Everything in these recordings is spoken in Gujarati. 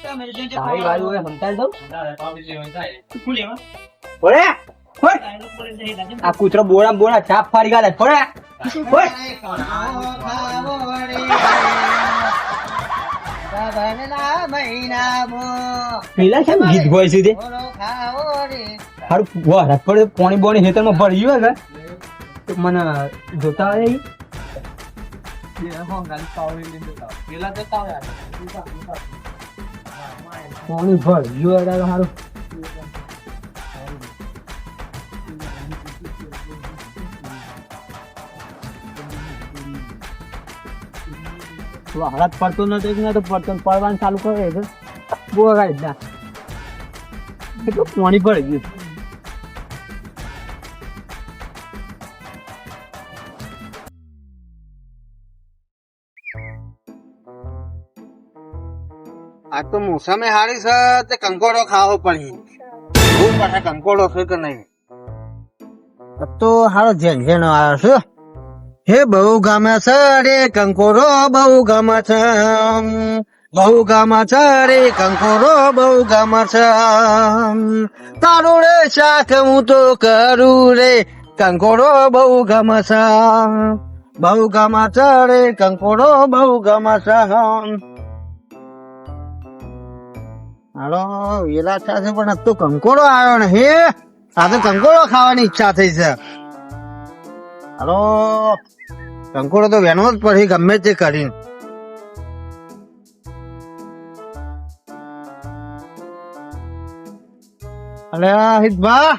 તારી વાળી હોય સંતાઈ દઉં ઓરે આ કૂતરો બોડા બોડા ચાપ ફાડી ગાલે થોડે પેલા છે ગીત ગોય છે તે હારું વાહ પડે પાણી બોણી ખેતરમાં ભર્યું હે તો મને જોતા આવે પાણી ભર્યું હે હારું હાલત પડતો નથી તો પડતો પડવાનું ચાલુ કરે છે બહુ ગાડી ના એટલું પાણી ભરી ગયું આ તો મોસમે હારી છે તે કંકોડો ખાવો પડી હું પાછા કંકોડો છે કે નહીં તો હારો ઝેણ આવ્યો છે હે બહુ ગામે છે રે કંકોડો બહુ ગામે છે બહુ ગામે છે રે કંકોડો બહુ ગામે છે તારું રે શાક હું તો કરું રે કંકોડો બહુ ગામે છે બહુ ગામે છે રે કંકોડો બહુ ગામે છે હાલો વેલા છે પણ તો કંકોડો આવ્યો ને હે આ તો કંકોડો ખાવાની ઈચ્છા થઈ છે હાલો કંકોડો તો વેનો જ પડી ગમે તે કરીને અલે હિતભા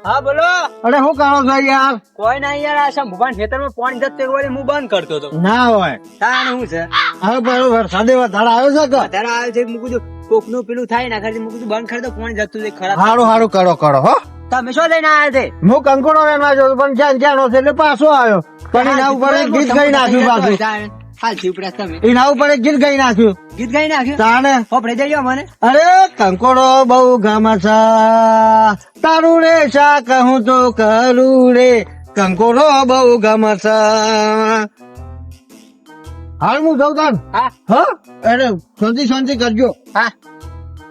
હા બોલો અરે શું કરો છો યાર કોઈ ના યાર આ ભગવાન ખેતરમાં પાણી જતું વળી હું બંધ કરતો હતો ના હોય તાણ શું છે હવે બરોબર સાદે વધારે આવ્યો છે કે વધારે આવે છે મૂકું છું કોકનું પેલું થાય ના ખાલી મૂકું છું બંધ કરી દો પાણી જતું ખરાબ સારું સારું કરો કરો હો તમે શું લઈને આવ્યા છે હું કંકોડો વેનવા જો પણ જ્યાં જ્યાં છે એટલે પાછો આવ્યો પણ એના ઉપર એક ગીત ગાઈ નાખ્યું પાછું હાલ છીપડ્યા તમે એના ઉપર એક ગીત ગાઈ નાખ્યું ગીત ગાઈ નાખ્યું તાને હોપડે જજો મને અરે કંકોડો બહુ ગામસા તારું રે શાક હું તો કરું રે કંકોડો બહુ ગામસા હાલ હું જાઉં તાન હા હા અરે શાંતિ શાંતિ કરજો હા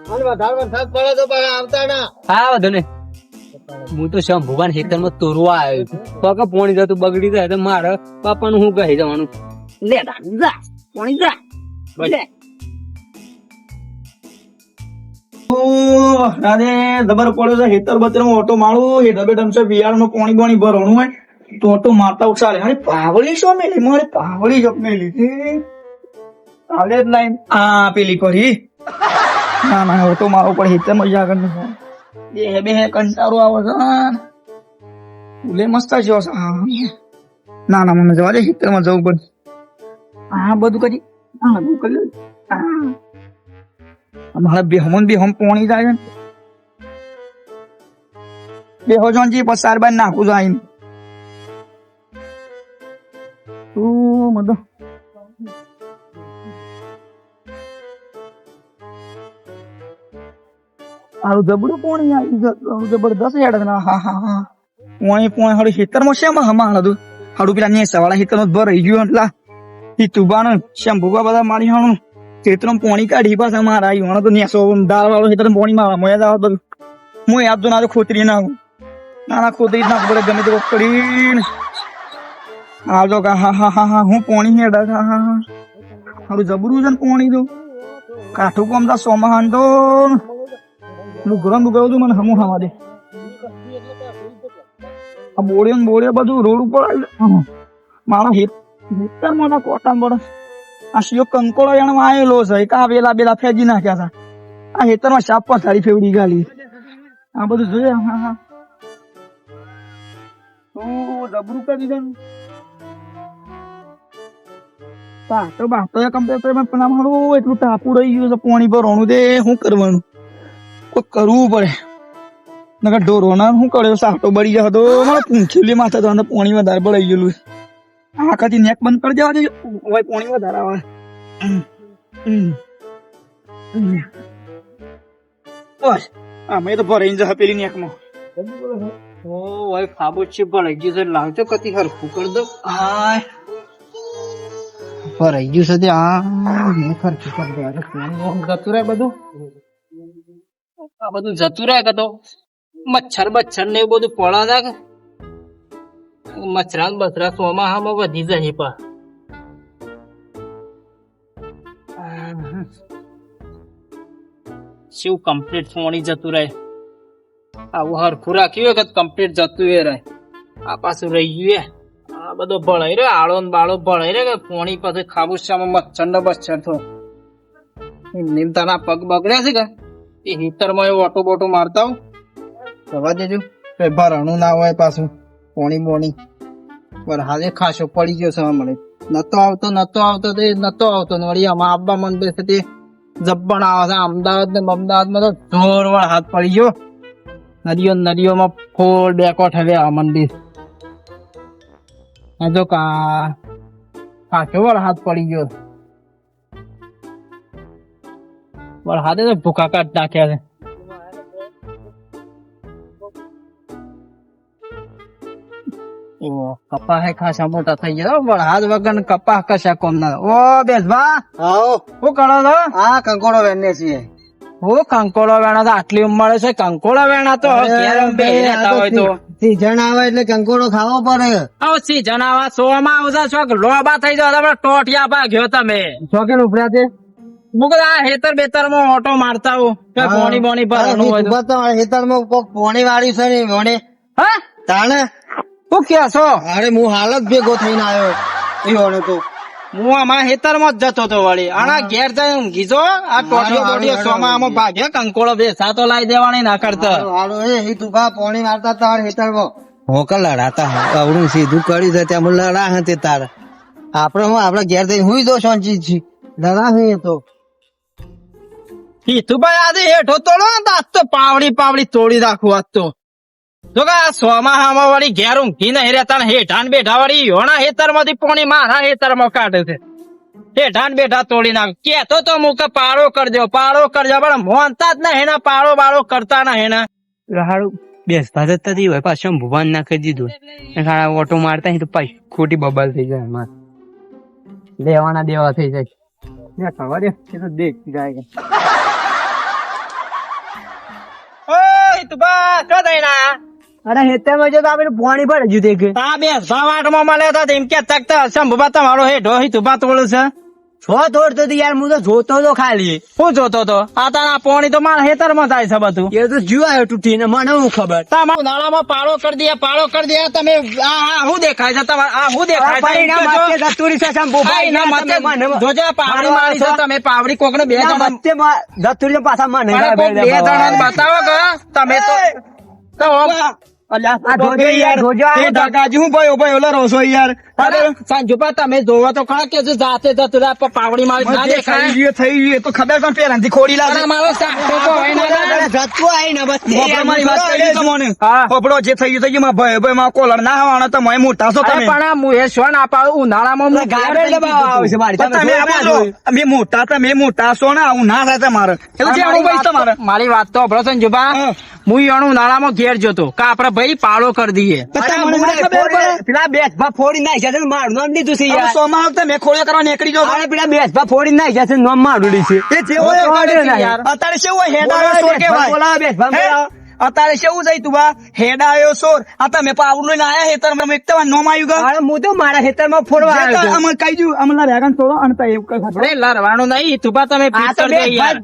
વધારે વરસાદ પડે તો પાછા આવતા ના હા વધુ ને હું તો શમ ભગવાન ખેતરમાં તોરવા આવ્યો છું તો કે પાણી જતું બગડી જાય તો મારે બાપાનું હું કહી જવાનું લે જા પાણી જા લે રાધે દબર પડ્યો છે હેતર બતર ઓટો મારું એ ડબે ડમસે બિયાર નું પાણી બાણી ભરવાનું હોય તો ઓટો મારતા ઉછાળે અરે પાવળી શું મેલી મારે પાવળી જપ મેલી ચાલે જ લાઈન આ પેલી કરી ના ના ઓટો મારવો પડે હેતર મજા આગળ બે કંટાળો આવે છે ઉલે મસ્ત છે ના ના મને જવા દે હેતર માં જવું પડે આ બધું કરી હા બધું કરી અમારા બેહમ પોણી જાય બેહો જોનજી પસાર બાર નાખું જાય તું મદો આવું જબડું પોણી આવી જતું જબરદસ્ત હેડ હા હા હા પોણી હળું ખેતરમાં શેમાં હમણાં હતું હળું પેલા નેસા વાળા ખેતરમાં ભર રહી ગયું એટલા એ તુબાનું શેમ ભૂગા બધા મારી હાણું ખેતરમાં પોણી કાઢી પાછા મારા આવ્યું તો નેસો દાળ વાળો ખેતર પોણી મારા મોયા દાવ બધું હું યાદ તો ના ખોતરી નાખું ના ખોતરી નાખું પડે ગમે તે કરીને આવજો કા હા હા હા હા હું પોણી હેડા હા હા હા હારું જબરું છે ને પોણી તો કાઠું કોમતા સોમાહાન તો લુગરો તું મને હમું ખાવા દે આ બોળે બધું રોડ ઉપર આવી મારા હેતર મોટા કોટા પડે આ શિયો કંકોડો એનો આવેલો છે કા બેલા ફેજી નાખ્યા હતા આ હેતર માં સાપ પર થાળી ફેવડી ગાલી આ બધું જોઈએ હા હા જબરું કરી દીધું તો કમ્પ્યુટર માં પણ મારું એટલું ટાપુ રહી ગયું છે પાણી ભરવાનું તે શું કરવાનું કોઈ કરવું પડે નકર ઢોરો ના શું કર્યો સાટો બળી જતો તો મારે પૂંછેલી માથે તો પાણી વધારે ભરાઈ ગયેલું આખાથી નેક બંધ કરી દેવા દેજો પાણી વધારે આવે બસ અમે તો ભરાઈ જશે પેલી નેકમાં ઓ ભાઈ ફાબો છે ભરાઈ ગયું છે લાવજો કતી હરખું કરી દો હાય રહી ગયું છે તે ખર્ચું કરી દેવાનું. જતું રહે બધું. આ બધું જતું રહે કે તો મચ્છર ને એવું બધું પડે છે કે મચ્છરા બછરા ચોમાહામાં વધી જાય પણ શું કમ્પ્લીટ ફોણી જતું રહે. આવું હરખું રાખ્યું હોય કે કમ્પ્લીટ જતું એ રહે. આ પાછું રહી ગયું આ બધો ભણાઈ રહ્યો આળો ને બાળો ભણાઈ રહ્યો કે ફોણી પાસે ખાબુચામાં મચ્છર ને બચ્છર થયો. નિમતાના પગ બગડ્યા છે કે એ હીટરમાં એવો ઓટો બોટો મારતા હું રવા દેજો કઈ ભરણું ના હોય પાછું પોણી બોણી પર હાલે ખાસો પડી ગયો છે મને નતો આવતો ને વળી આમાં આબા મંદિર છે તે જબ્બણ આવે છે. અમદાવાદ ને અમદાવાદમાં તો જોરવાર હાથ પડી ગયો. નદીઓમાં ફોલ બેકોટ હવે આ મંદિર આ જો ખાસો વાર હાથ પડી ગયો. હાથે તો ભૂકા કાઢ નાખ્યા છે. કપા હે ખાસા મોટા થઈ ગયા પણ હાથ વગર કપા કશા કોમ ના. ઓ બેસભા આવો શું કરો છો? હા કંકોડો વેણને છીએ. હું કંકોડો વેણા તો આટલી ઉંમરે છે કંકોડો વેણા તો સીઝન આવે એટલે કંકોડો ખાવો પડે. સીઝન આવા સોમાં આવશે શોખ લોબા થઈ જાય ટોટિયા ભાગ્યો તમે શોખીન ઉપડ્યા છે. હું આ હેતર બેતર માં ઓટો મારતા હું પોણી બોણી ભરવાનું હોય હેતર માં પોણી વાળી છે ને વોણે હા તાણે શું કે છો? અરે હું હાલ જ ભેગો થઈને આવ્યો એ વોણે તો હું આમાં હેતર માં જ જતો હતો વળી આના ઘેર જઈને ઊંઘી જો આ ટોટીઓ સોમાં આમાં ભાગ્યા કંકોડો બેસા તો લાવી દેવાની ના કરતા હાલો એ તું કા પોણી મારતા તાર હેતર માં હોકા લડાતા અવડું સીધું કરી દે ત્યાં લડા હે તાર આપડે હું આપડે ઘેર જઈને હુઈ દો શાંતિ છી લડા હે તો હિતુભાઈ આજે હેઠો તોડો ને આજ તો પાવડી તોડી રાખું આજ તો જો કે આ સોમાહામાં વળી ઘેર ઊંઘી નહીં રહેતા ને હેઠા ને બેઠા વળી યોના હેતર માંથી પોણી મારા હેતર માં કાઢે છે. હેઠા ને બેઠા તોડી નાખ કેતો તો હું કે પાળો કરજો પણ મોનતા જ નહીં ને પાળો બાળો કરતા નહીં ને હારું બેસતા જતા હોય પાછું ભુવાન નાખી દીધું ઓટો મારતા તો પાછી ખોટી બબાલ થઈ જાય મારે લેવાના દેવા થઈ જાય ખબર એ તો દેખ જાય અરે હેતર માં જો આપડે પાણી ભરે જુ દેખ વાટમાં મળે તો એમ કે તકતા શંભુબા તમારો હેઠો હિતુબા તોડું છે છો તોડતો તો યાર હું તો જોતો તો ખાલી હું જોતો તો આ પાણી તો મારા હેતર માં થાય છે બધું એ તો જીવાયો તૂટી ને મને હું ખબર તમારા નાળામાં પાળો કરી દે તમે આ શું દેખાય છે તમારે આ શું દેખાય છે જોજો પાવડી મારી છે તમે પાવડી કોક ને બે જતુરી પાછા મને બે જણા બતાવો કે તમે તો સંજુપા તમે જોવો તો ખરા કે જાતે પાવડી મારી ના દેખાય થઈ તો ખબર પણ પેલાથી ખોડી લાગે મારો કપડો જે થઈ ગયું ભાઈ માં કોલર ના હવાના તો મોટા છો તમે પણ હું એ શું ના પાડું ઉનાળામાં અમે મોટા છો ને આવું ના થાય તમારે તમારે મારી વાત તો અભળો સંજુપા હું એનું ઉનાળામાં ઘેર જોતો કે આપડે ભાઈ પાળો કરી દઈએ પેલા બેસભા ફોડી નાખ્યા છે મારું નામ લીધું છે યાર સોમાં વખતે મેં ખોળે કરવા નીકળી જાવ પેલા બેસભા ફોડી નાખ્યા છે નામ મારું છે અત્યારે કેવું અત્યારે કેવું જાય તું બા હેડ આવ્યો સોર આ તમે પાવડ લઈને આયા હેતર માં એક તમારું નામ આવ્યું ગયા હું તો મારા ખેતર માં ફોડવા આવ્યો અમે કઈ દઉં અમને વેગન તોડો અને એવું કઈ આપણે લડવાનું નહીં તુપા તમે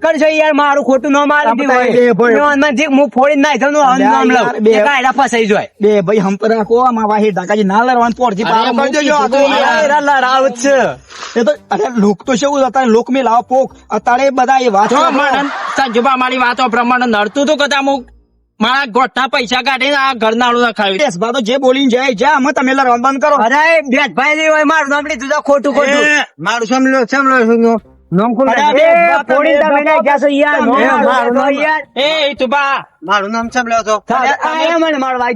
કરશો યાર મારું ખોટું ન મારી હું ફોડી નાખ નામ લઉં ફસાઈ જાય બે ભાઈ હમ પર રાખો આમાં વાહી ઢાકાજી ના લડવાનું પોરથી પારો કરજો લડાવ છે એ તો અરે લોક તો કેવું અત્યારે લોક મેં લાવો પોક અત્યારે બધા એ વાત સંજુબા મારી વાતો પ્રમાણે નડતું હતું કદા અમુક મારા ગોઠના પૈસા કાઢીને આ ઘર નાળું ખાવી તો જે બોલીને જાય જા અમે તમે લડવાનું બંધ કરો અરે બેઠભાઈ નહીં હોય મારું નામ લીધું ખોટું મારું સમલો મારું નામ સમલો છો મને મારવા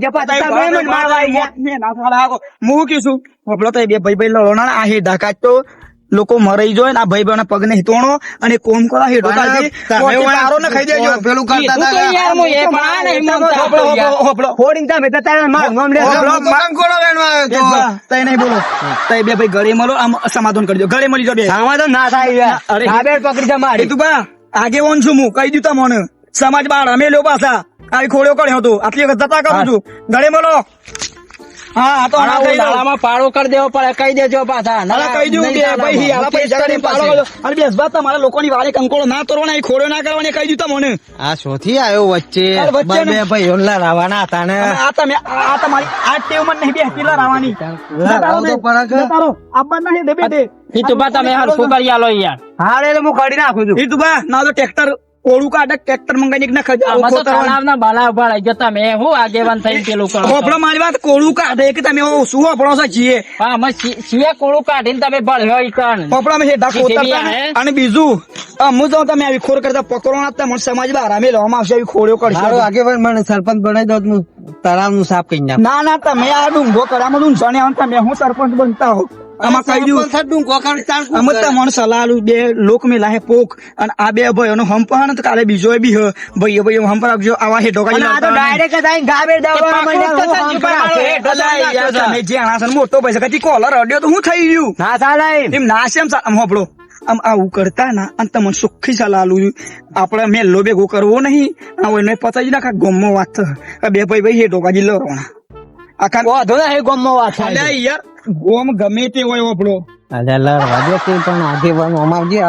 હું કીશું પેલો તો બે ભાઈ લડો ના આ ઢાકા તો લોકો મરાઈ જોય ને આ ભાઈ બહેન પગ નહીં તોડો અને કોમ કરો હેઠો કાઢી પારો ને ખાઈ દેજો પેલું કરતા કીધું તો યાર હું એ પણ આ નહીં માનતો હોપળો, યાર. હોપળો, હોપળો. હોડિંગ તમે તો તારે માર નામ લે કંકોડો વેણવા આવ્યો તો. તઈ નહીં બોલો તઈ બે ભાઈ ગળે મળો આમ સમાધાન કરજો ગળે મળી જાઓ બે આમાં તો ના થાય યાર. અરે. ધાબેર પકડી જા મારી. તું બા આગેવાન છું હું કહી દીધું તમને સમાજ બાળ અમે લ્યો પાછા આવી ખોડ્યો કર્યો હતો આટલી વખત જતા કરું છું ગળે મળો હા આ તો આના આના કહી દઉં. ઉનાળામાં પાળો કરી દેવો પડે કહી દેજો પાછા અલા કહી દઉં કે ભાઈ હિયાળા પૈસા કરીને પાડો કરજો. અરે બેસબા તમારા લોકોની વારે કંકોળો ના તોડવાના એ ખોડ્યો ના કરવાની કહી દીધું મને આ શોથી આવ્યો વચ્ચે અરે વચ્ચે ને. બે ભાઈઓ લડાવાના હતા ને અને આ તમે આ તમારી આ ટેવ મને નહીં બેસતી લડાવવાની લડાવો તો પડે કે. આબા નહીં દે બે દે ઈ તો બા તમે હરખું કરી આલો યાર હારે એટલે હું કાઢી નાખું છું. એ તું બા ના તો ટ્રેક્ટર કોળું કાઢે ટ્રેક્ટર મંગાઈને એક ના આમાં તો તળાવના બાલા ઉભા રહી જતા મેં હું આગેવાન થઈને પેલું કરો છો. હોપડો મારી વાત કોળું કાઢે કે તમે શું હોપડો છો છીએ હા અમે છીએ કોળું કાઢીને તમે ભળ્યો ઈ કણ હોપડા માં હેઠા ખીચડી કોતરતા ને. હે? અને બીજું હું જાઉં તમે આવી ખોર કરતા પકડો ના તમને સમાજ બહાર અમે લેવામાં આવશે આવી ખોડ્યો મારો કરશે આગેવાન મને સરપંચ બનાવી દો તો હું તળાવનું સાફ કરી નાખું. ના ના તમે આ ડુંગો કરામાં ડુંગો ને તમે હું સરપંચ બનતા હો આમાં કહી દઉં સરપંચ હતું, કોકાનું તાણ કોક અમે કરે. તમને સલાહ આલું બે લોક મેલા હે પોક અને આ બે ભાઈઓનો હંપ હે ને તો કાલે બીજો બી હ ભાઈઓ હંપ રાખજો આવા હેઠો અને આ તો direct જ આઈને ગાભેર દાવડાવવા માંડ્યા. હું આમ કરાશે. અલા યાર તમે જે આણા મોટો પૈસા કદી કોલર અડ્યો તો હું થઈ ગયું ના ચાલે એમ. એમ ના છે એમ આમ હોપડો આમ આવું કરતા ના અને તમને સુખી સલાહ આલું આપડે મેલ્લો ભેગો કરવો નહીં આ એને પતાવી નાખા ગમો વાત છે. આ બે ભાઈ હેઠો કાજી લડવાના આખા વાંધો નહીં, ગામમાં વાત થાય. અલ્યા યાર ગોમ ગમે તે હોય હોપડો અલ્યા લડવા દે કે પણ આગેવાન અમાર જે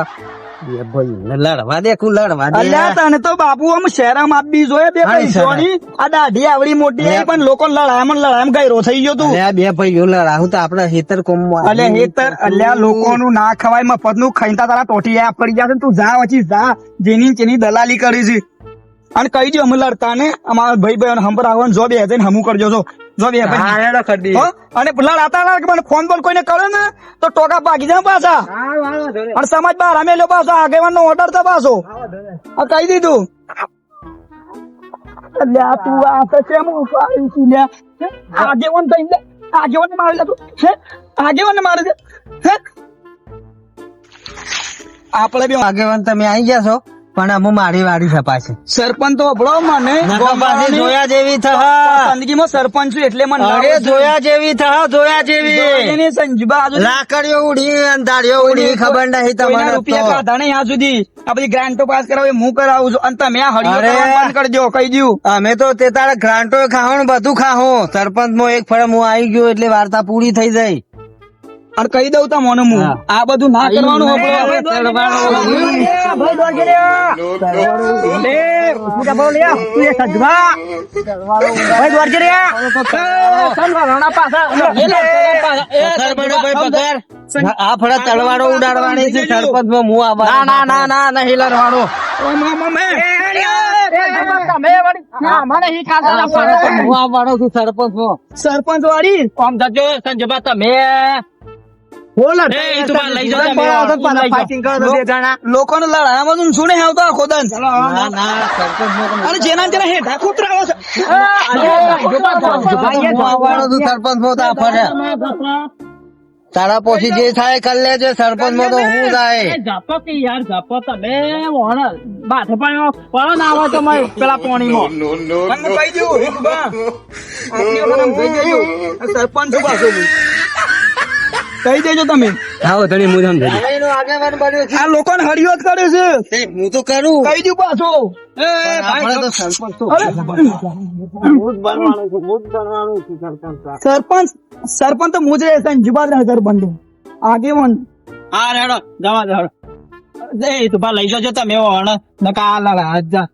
બે ભાઈઓને લડવા દે કુ લડવા દે. અલ્યા તને તો બાપુ આમ શહેરામાં આપવી જોઈએ બે હા, પૈસોની આ દાઢી આવડી મોટી આવી પણ લોકો લડાયમ ગયરો થઈ ગયો તું અલ્યા બે ભાઈઓ લડાવું તો આપડે હેતર કોમમાં અલ્યા હેતર અલ્યા લોકોનું ના ખવાય મફત નું ખાઈતા તારા ટોટિયા પડી જશે ને તું જા વચી જા જેની તેની દલાલી કરી છે અને કહી દો અમે લડતા ને અમારા ભાઈ બહેન હંભર આવવાનું જો બે હજાર હમું કરજો જો બે ભાઈ હા હેડો ખડી. હો? અને લડાતા ના મને ફોન બોલ કોઈને કરે ને તો ટોકા ભાગી જાય પાછા હા વાળો ધરે. અને સમાજ બહાર અમે લો પાછા આગેવાન નો ઓર્ડર તો પાછો આ કહી દીધું અલ્યા તું આ તો કેમ ઉપાડી છે લ્યા? હે? આગેવાન થઈને આગેવાન મારી લે તું હે આગેવાન મારે છે હે આપણે બે આગેવાન તમે આવી ગયા છો પણ અમુ મારી વાડી છપાશે. સરપંચ તો અભળો મને નકાબાજી જોયા જેવી થહ. પસંદગીમાં સરપંચ છું એટલે મને અરે જોયા જેવી થહ, જોયા જેવી. એને સંજુબા આજુ લાકડીઓ ઉડી અંધારીઓ ઉડી ખબર નહીં કોઈના તમારે રૂપિયા તો. કાઢા નહીં આ સુધી આ બધી ગ્રાન્ટો પાસ કરાવે હું કરાવું છું અને તમે આ હળીઓ અરે. કરવાનું બંધ કરી દો કહી દઉં અમે તો તે તારા ગ્રાન્ટો ખાવું ને બધું ખાવું. સરપંચ માં એક ફળ હું આવી ગયો એટલે વાર્તા પૂરી થઈ જાય. અને કહી દઉં તા મોને હું હા. આ બધું ના કરવાનું આ ફળા તલવારો ઉડાડવાની છે સરપંચ માં હું ના ના ના ના નહીં લડવાનું હું આવવાનો છું સરપંચ માં. સરપંચ વાળી આમ થજો સંજોબા તમે એ તું બા લઈ જાઓ તમે. ફાઇટિંગ કરો તો બે જણા. લોકોને લડાયામાં તું શું નહીં આવતો આખો દન ના ના સરપંચ માં અને જેના ને તેના હેઠા કૂતરાવો છે હું આવવાનો છું સરપંચ માં તો આ ફળે. તારા પછી જે થાય કરી લેજે. સરપંચ માં તો હું જાય. જાપો કે યાર જાપો તમે વણ બાથે પણ પડો ના આવે તો પેલા પાણીમાં મને કહી દઉં હિતબા. આટલી વખત આમ કહી દેજો. આ સરપંચ છું પાછો હું. કહી દેજો તમે આવો ધણી હું સમજાય. આગેવાન બન્યો છે. આ લોકોને હરિયો જ કરે છે હું તો કરું. કહી દઉં પાછો આપણે તો સરપંચ તો અરે. હું જ બનવાનું છું, હું જ બનવાનું છું સરપંચ. સરપંચ તો મુજે સંજુબા જ રહે સરપંચ આગેવાન હા રેડો જવા દો એ તું બા લઈ જાજો તમે વણ નકા આ લડા